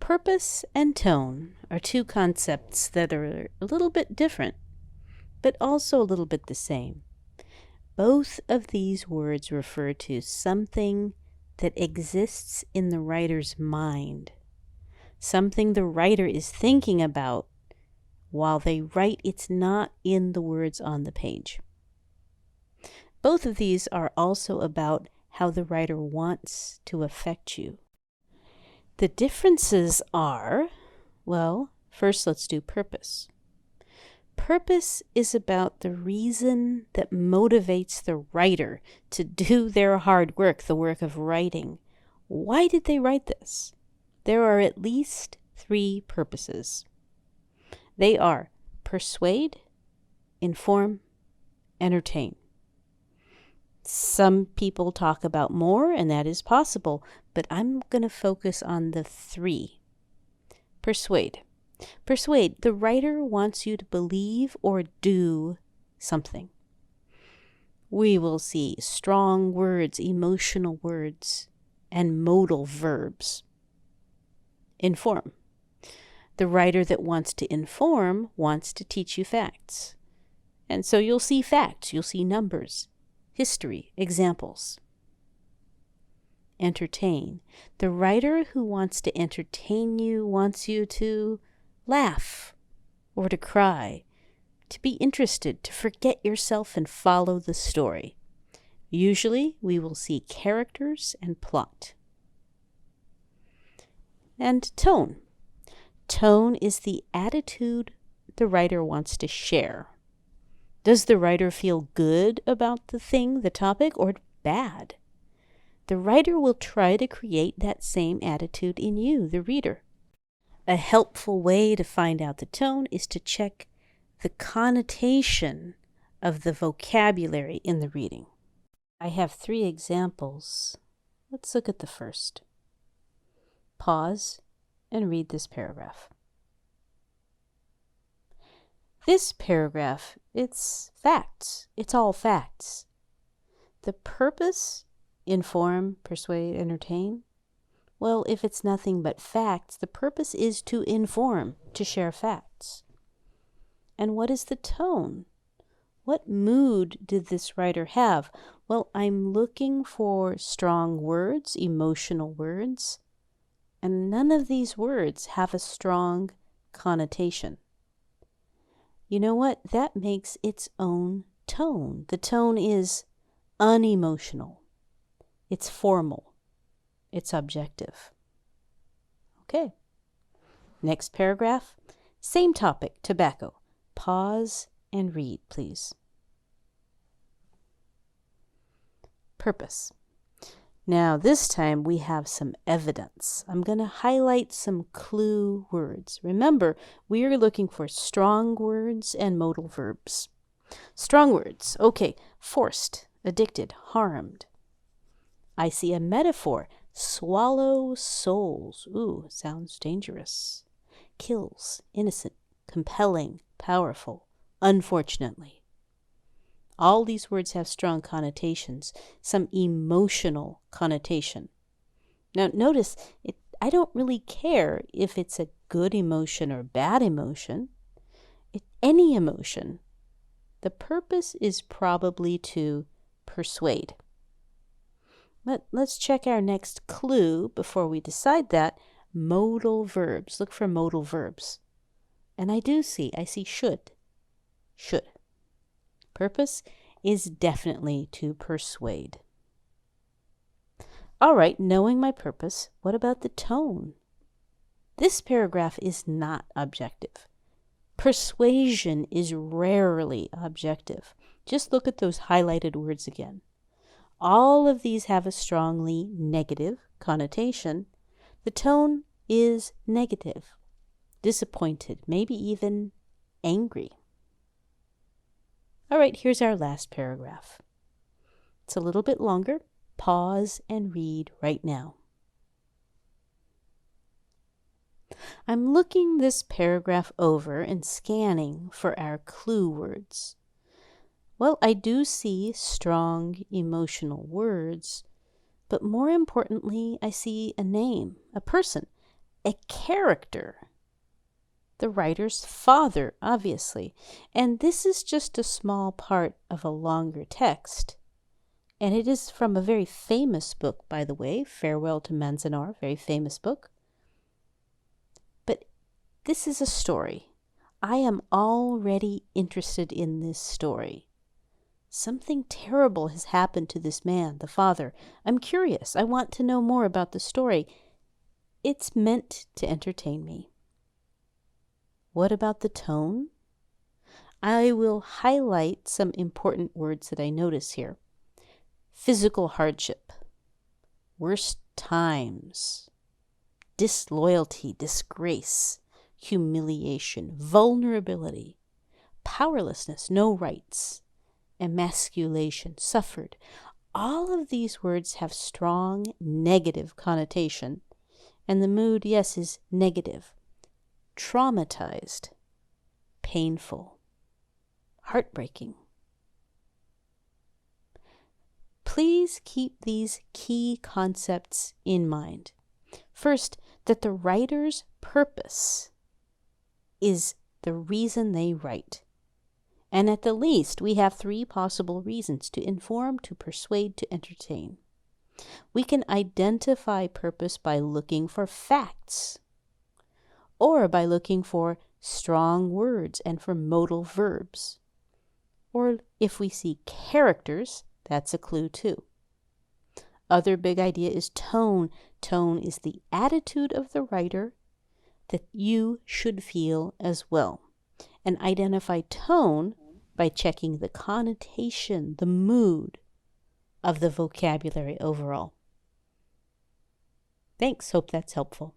Purpose and tone are two concepts that are a little bit different, but also a little bit the same. Both of these words refer to something that exists in the writer's mind, something the writer is thinking about while they write. It's not in the words on the page. Both of these are also about how the writer wants to affect you. The differences are, well, first let's do purpose. Purpose is about the reason that motivates the writer to do their hard work, the work of writing. Why did they write this? There are at least 3 purposes. They are persuade, inform, entertain. Some people talk about more, and that is possible, but I'm going to focus on the 3. Persuade. Persuade. The writer wants you to believe or do something. We will see strong words, emotional words, and modal verbs. Inform. The writer that wants to inform wants to teach you facts. And so you'll see facts, you'll see numbers, history, examples. Entertain. The writer who wants to entertain you wants you to laugh or to cry, to be interested, to forget yourself and follow the story. Usually we will see characters and plot. And tone. Tone is the attitude the writer wants to share. Does the writer feel good about the thing, the topic, or bad? The writer will try to create that same attitude in you, the reader. A helpful way to find out the tone is to check the connotation of the vocabulary in the reading. I have 3 examples. Let's look at the first. Pause and read this paragraph. This paragraph, it's facts. It's all facts. The purpose, inform, persuade, entertain. Well, if it's nothing but facts, the purpose is to inform, to share facts. And what is the tone? What mood did this writer have? Well, I'm looking for strong words, emotional words, and none of these words have a strong connotation. You know what? That makes its own tone. The tone is unemotional. It's formal. It's objective. Okay. Next paragraph. Same topic, tobacco. Pause and read, please. Purpose. Now, this time we have some evidence. I'm going to highlight some clue words. Remember, we are looking for strong words and modal verbs. Strong words. Okay. Forced, addicted, harmed. I see a metaphor. Swallow souls. Ooh, sounds dangerous. Kills, innocent, compelling, powerful, unfortunately. All these words have strong connotations, some emotional connotation. Now notice, I don't really care if it's a good emotion or bad emotion. Any emotion. The purpose is probably to persuade. Let's check our next clue before we decide that. Modal verbs. Look for modal verbs. And I see should. Should. Purpose is definitely to persuade. All right, knowing my purpose, what about the tone? This paragraph is not objective. Persuasion is rarely objective. Just look at those highlighted words again. All of these have a strongly negative connotation. The tone is negative, disappointed, maybe even angry. All right, here's our last paragraph. It's a little bit longer. Pause and read right now. I'm looking this paragraph over and scanning for our clue words. Well, I do see strong emotional words, but more importantly, I see a name, a person, a character. The writer's father, obviously. And this is just a small part of a longer text. And it is from a very famous book, by the way, Farewell to Manzanar, very famous book. But this is a story. I am already interested in this story. Something terrible has happened to this man, the father. I'm curious. I want to know more about the story. It's meant to entertain me. What about the tone? I will highlight some important words that I notice here. Physical hardship, worst times, disloyalty, disgrace, humiliation, vulnerability, powerlessness, no rights, emasculation, suffered. All of these words have strong negative connotation, and the mood, yes, is negative. Traumatized, painful, heartbreaking. Please keep these key concepts in mind. First, that the writer's purpose is the reason they write. And at the least, we have 3 possible reasons: to inform, to persuade, to entertain. We can identify purpose by looking for facts, or by looking for strong words and for modal verbs. Or if we see characters, that's a clue too. Other big idea is tone. Tone is the attitude of the writer that you should feel as well. And identify tone by checking the connotation, the mood of the vocabulary overall. Thanks. Hope that's helpful.